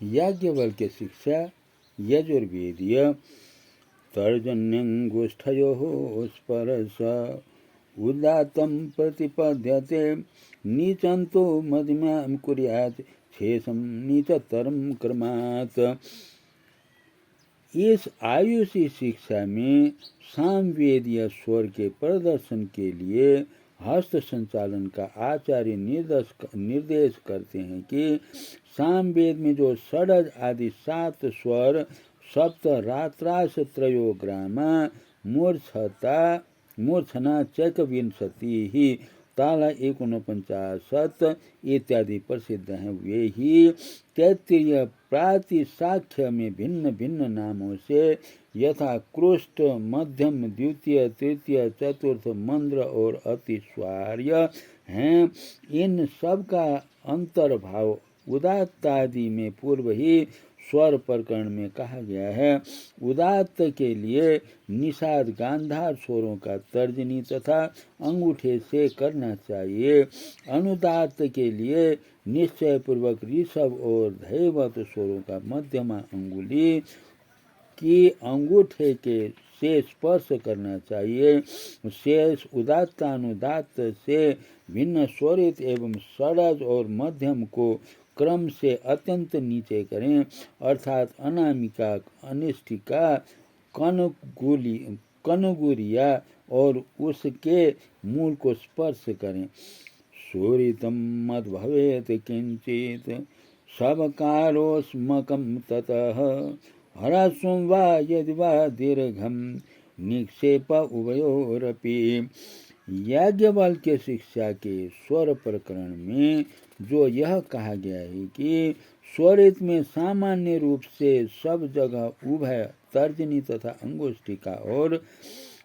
याज्ञवल्क्य शिक्षा यजुर्वेदीय तर्जन्यंगुष्ठयोः स्पर्श उदात्तं प्रतिपद्यते नीचन्तो मध्यमां कुर्यात् शेषं नीचतरं क्रमात्। इस आयुषी शिक्षा में सामवेदीय स्वर के प्रदर्शन के लिए हस्त संचालन का आचार्य निर्देश करते हैं कि सामवेद में जो षडज आदि 7 स्वर सप्त रात्रास त्रयोग्रामा मूर्छना चैकविंशति ही ताला 49 इत्यादि प्रसिद्ध हैं। वे ही तैत्तिरीय प्रातिशाख्य में भिन्न भिन्न नामों से यथा क्रुष्ट, मध्यम, द्वितीय, तृतीय, चतुर्थ, मंद्र और अतिस्वार्य हैं। इन सब का अंतर्भाव उदात्तादि में पूर्व ही स्वर प्रकरण में कहा गया है। उदात्त के लिए निषाद गांधार स्वरों का तर्जनी तथा अंगूठे से करना चाहिए। अनुदात्त के लिए निश्चय पूर्वक ऋषभ और धैवत स्वरों का मध्यमा अंगुली की अंगूठे के से स्पर्श करना चाहिए। शेष उदात्तानुदात्त से भिन्न स्वरित एवं षडज और मध्यम को क्रम से अत्यंत नीचे करें, अर्थात अनामिका, अनिष्टिका, कनगुरिया और उसके मूल को स्पर्श करें। स्वरितम मद भवेत किंचित सबकारोस्मकं ततः ह्रस्वं वा यदि वा दीर्घं निक्षेप उभयोरपि। याज्ञवल्क्य शिक्षा के स्वर प्रकरण में जो यह कहा गया है कि स्वरित में सामान्य रूप से सब जगह उभय, तर्जनी तथा अंगुष्ठिका और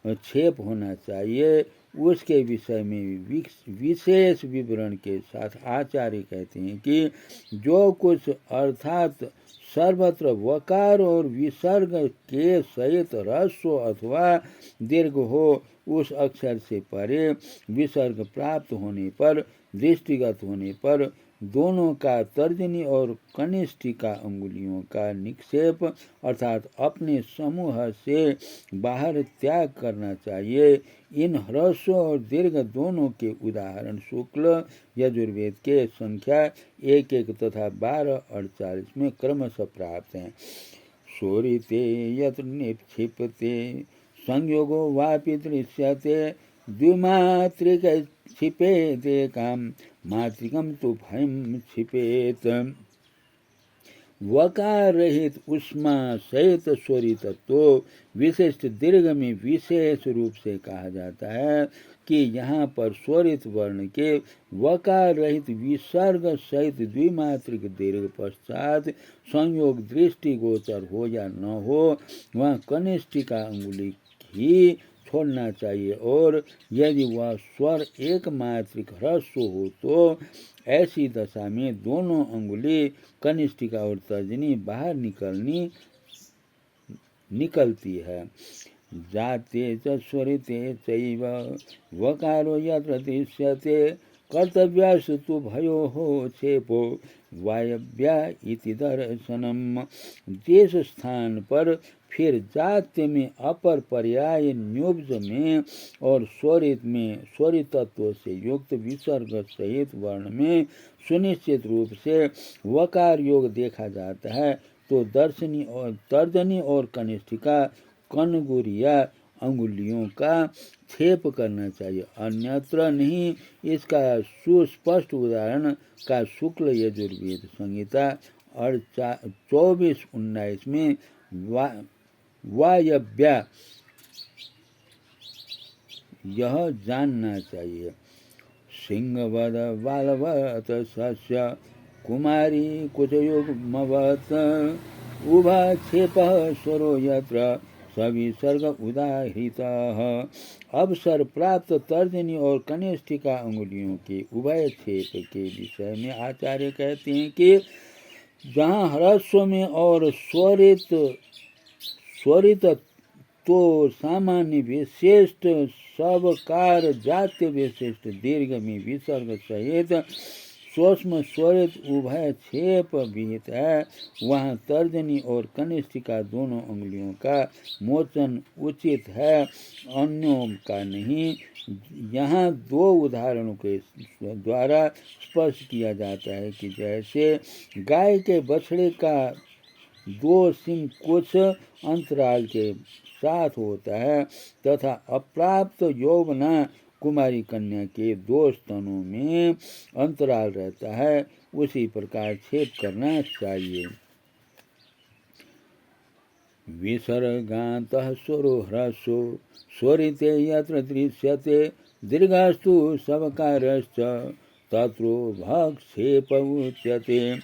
छेप होना चाहिए, उसके विषय में विशेष विवरण के साथ आचार्य कहते हैं कि जो कुछ अर्थात सर्वत्र वकार और विसर्ग के सहित ह्रस्व अथवा दीर्घ हो, उस अक्षर से परे विसर्ग प्राप्त होने पर, दृष्टिगत होने पर दोनों का तर्जनी और कनिष्ठिका अंगुलियों का निक्षेप अर्थात अपने समूह से बाहर त्याग करना चाहिए। इन ह्रस्व और दीर्घ दोनों के उदाहरण शुक्ल यजुर्वेद के संख्या 1-1 तथा 12-48 में क्रमशः प्राप्त हैं। स्वरिते यत्र निक्षिपते संयोगो वापि दृश्यते द्विमात्रिक क्षिपेते काम मात्रिकम तो भयम क्षिपेत। वकार रहित उष्मा सहित स्वरित तो विशिष्ट दीर्घ में विशेष रूप से कहा जाता है कि यहाँ पर स्वरित वर्ण के वकार रहित विसर्ग सहित द्विमात्रिक दीर्घ पश्चात संयोग दृष्टि गोचर हो या न हो, वहाँ कनिष्ठिका अंगुली ही छोड़ना चाहिए, और यदि वह स्वर एक मात्रिक ह्रस्व हो तो ऐसी दशा में दोनों अंगुली कनिष्ठिका और तर्जनी बाहर निकलती है। जाते च स्वरिते चैव वकारो यत्र दृश्यते कर्तव्यास्तु तु भयोः छेपो वायव्या इति दर्शनम। जिस स्थान पर फिर जात्य में अपर पर्याय न्युब्ज में और स्वरित में स्वरितत्व से युक्त विसर्ग सहित वर्ण में सुनिश्चित रूप से वकार योग देखा जाता है, तो दर्शनी और तर्जनी और कनिष्ठिका कनगुरिया अंगुलियों का छेप करना चाहिए, अन्यत्र नहीं। इसका सुस्पष्ट उदाहरण का शुक्ल यजुर्वेद संहिता 24-19 में वायव्या यह जानना चाहिए। सिंहवद बालवत सस्य कुमारी कुचयुग्मवत उभा छेप स्वरो यत्र सविसर्ग उदाहृतः। अवसर प्राप्त तर्जनी और कनिष्ठिका अंगुलियों के उभय छेप के विषय में आचार्य कहते हैं कि जहाँ ह्रस्व में और स्वरित तो सामान्य विशिष्ट सबकार जात्य विशिष्ट दीर्घ में विसर्ग सहित सूक्ष्म स्वरित उभय छेप विहित है, वहाँ तर्जनी और कनिष्ठिका दोनों अंगुलियों का मोचन उचित है, अन्यों का नहीं। यहाँ दो उदाहरणों के द्वारा स्पष्ट किया जाता है कि जैसे गाय के बछड़े का दो सिंह कुछ अंतराल के साथ होता है तथा अप्राप्त यौवना कुमारी कन्या के दो स्तनों में अंतराल रहता है, उसी प्रकार छेद करना चाहिए। विसर्गान्तः स्वरो ह्रस्वो स्वरिते यत्र दृश्यते दीर्घस्तु सवकारश्च तत्रो भक्षेप उच्यते।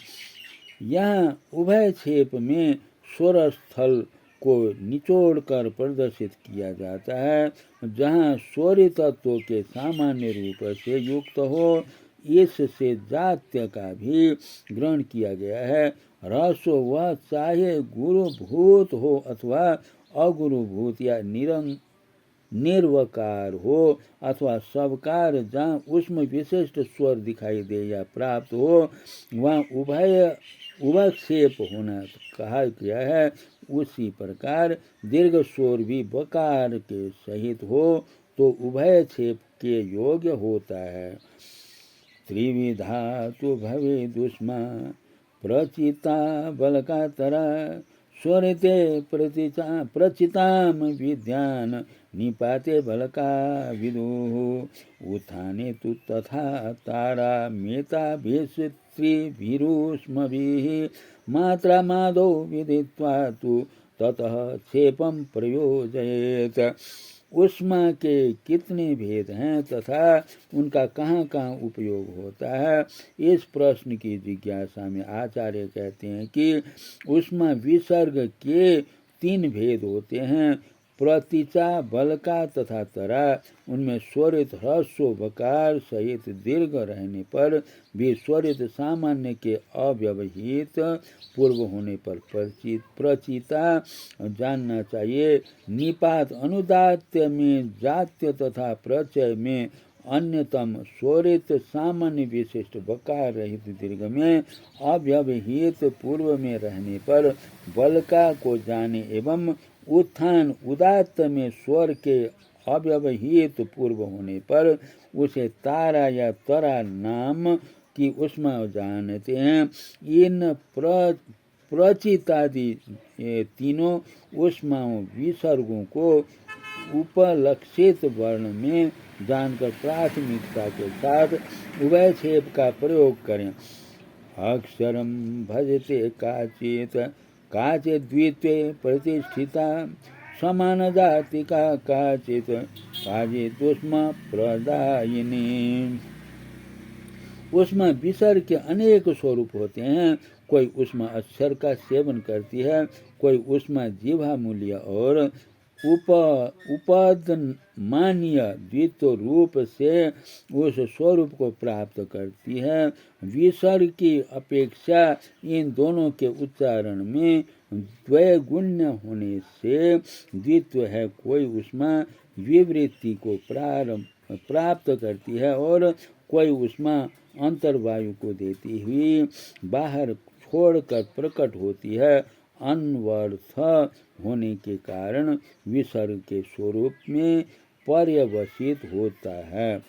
यहाँ उभय छेप में स्वर स्थल को निचोड़कर प्रदर्शित किया जाता है, जहाँ स्वरी तत्वों के सामान्य रूप से युक्त हो, इससे जात्य का भी ग्रहण किया गया है। ह्रस्व वह चाहे गुरुभूत हो अथवा अगुरुभूत या निर्वकार हो अथवा सबकार, जहाँ उसमें विशिष्ट स्वर दिखाई दे या प्राप्त हो, वहाँ उभक्षेप होना कहा गया है। उसी प्रकार दीर्घ स्वर भी बकार के सहित हो तो उभय छेप के योग्य होता है। त्रिविधा तो भवे दुष्मा प्रचिता बलकातरा स्वरिते प्रचिताम विद्यान निपाते बलका विदुः उत्थाने तु तथा तारा मेता त्रिभिरुष्मभिः मात्रा मादौ विदित्वा तु ततः क्षेपम प्रयोजयेत। उष्मा के कितने भेद हैं तथा उनका कहाँ कहाँ उपयोग होता है, इस प्रश्न की जिज्ञासा में आचार्य कहते हैं कि उष्मा विसर्ग के 3 भेद होते हैं, प्रतिचा, बलका तथा तरा। उनमें स्वरित ह्रस्व बकार सहित दीर्घ रहने पर भी स्वरित सामान्य के अव्यवहित पूर्व होने पर प्रचिता जानना चाहिए। निपात अनुदात्य में जात्य तथा प्रचय में अन्यतम स्वरित सामान्य विशिष्ट बकार रहित दीर्घ में अव्यवहित पूर्व में रहने पर बलका को जाने एवं उत्थान उदात्त में स्वर के अव्यवहित पूर्व होने पर उसे तारा या तरा नाम की उष्मा जानते हैं। इन प्रचितादि तीनों उष्माओं विसर्गों को उपलक्षित वर्ण में जानकर प्राथमिकता के साथ उभय छेप का प्रयोग करें। अक्षरम भजते काचित द्वित्वे प्रतिष्ठिता समान जाति का काचित उष्मा प्रदायिनी। उष्मा विसर्ग के अनेक स्वरूप होते हैं। कोई उष्मा अक्षर का सेवन करती है, कोई उष्मा जिह्वा मूल्य और उपदमानीय द्वित्व रूप से उस स्वरूप को प्राप्त करती है। विसर्ग की अपेक्षा इन दोनों के उच्चारण में द्वैगुण्य होने से द्वित्व है। कोई उष्मा विवृत्ति को प्राप्त करती है और कोई उष्मा अंतर्वायु को देती हुई बाहर छोड़कर प्रकट होती है। अन्वर्थ होने के कारण विसर्ग के स्वरूप में पर्यवसित होता है।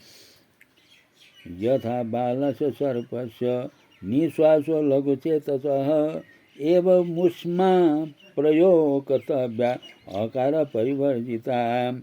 यथा बालस्य सर्पस्य निश्वासो लघुचेतसः एवं उष्मा प्रयोगतव्या अकार परिवर्जिता।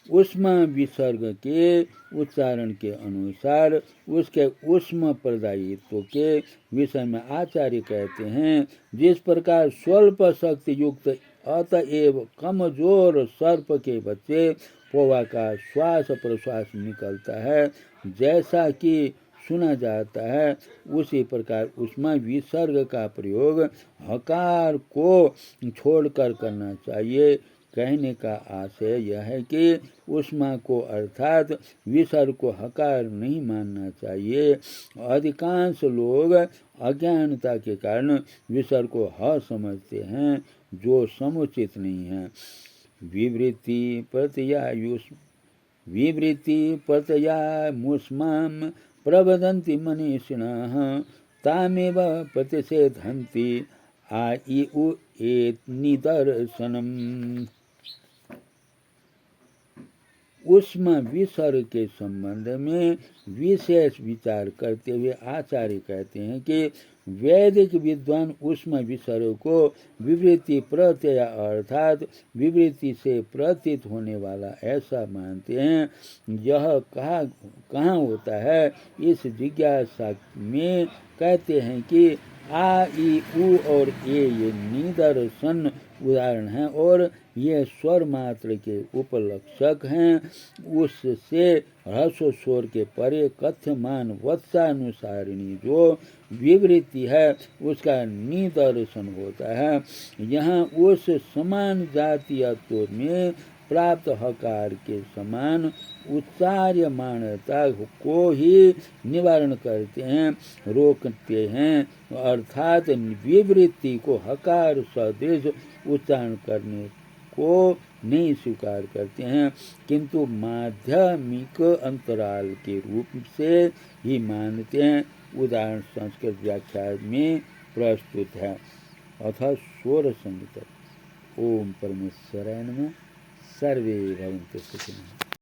उष्मा विसर्ग के उच्चारण के अनुसार उसके उष्म प्रदायित्व के विषय में आचार्य कहते हैं, जिस प्रकार स्वल्प शक्ति युक्त अतएव कमजोर सर्प के बच्चे पौवा का श्वास प्रश्वास निकलता है, जैसा कि सुना जाता है, उसी प्रकार उष्मा विसर्ग का प्रयोग हकार को छोड़कर करना चाहिए। कहने का आशय यह है कि उष्मा को अर्थात विसर्ग को हकार नहीं मानना चाहिए। अधिकांश लोग अज्ञानता के कारण विसर्ग को ह समझते हैं, जो समुचित नहीं है। विवृत्ति प्रत्ययामुष्मां प्रवदन्ति मनीषिणः तामेव प्रतिषेधन्ति आ इ उ एत निदर्शनम्। उष्म विसर्ग के संबंध में विशेष विचार करते हुए आचार्य कहते हैं कि वैदिक विद्वान उष्म विसर्ग को विवृत्ति प्रत्यय अर्थात विवृत्ति से प्रतीत होने वाला ऐसा मानते हैं। यह कहाँ होता है, इस जिज्ञासा में कहते हैं कि आ ई उ और ए ये निदर्शन उदाहरण हैं और ये स्वर मात्र के उपलक्षक हैं। उससे ह्रस्व स्वर के परे कथ्यमान वत्सानुसारिणी जो विवृत्ति है उसका निदर्शन होता है। यहाँ उस समान जातीयत्व में प्राप्त हकार के समान उच्चार्यमाणता को ही निवारण करते हैं, रोकते हैं, अर्थात विवृत्ति को हकार सदृश उच्चारण करने को नहीं स्वीकार करते हैं, किंतु माध्यमिक अंतराल के रूप से ही मानते हैं। उदाहरण संस्कृत व्याख्या में प्रस्तुत है। अथ स्वर संहिता। ओम परमेश्वराय नमः। सर्वे भवन्तु सुखिनः।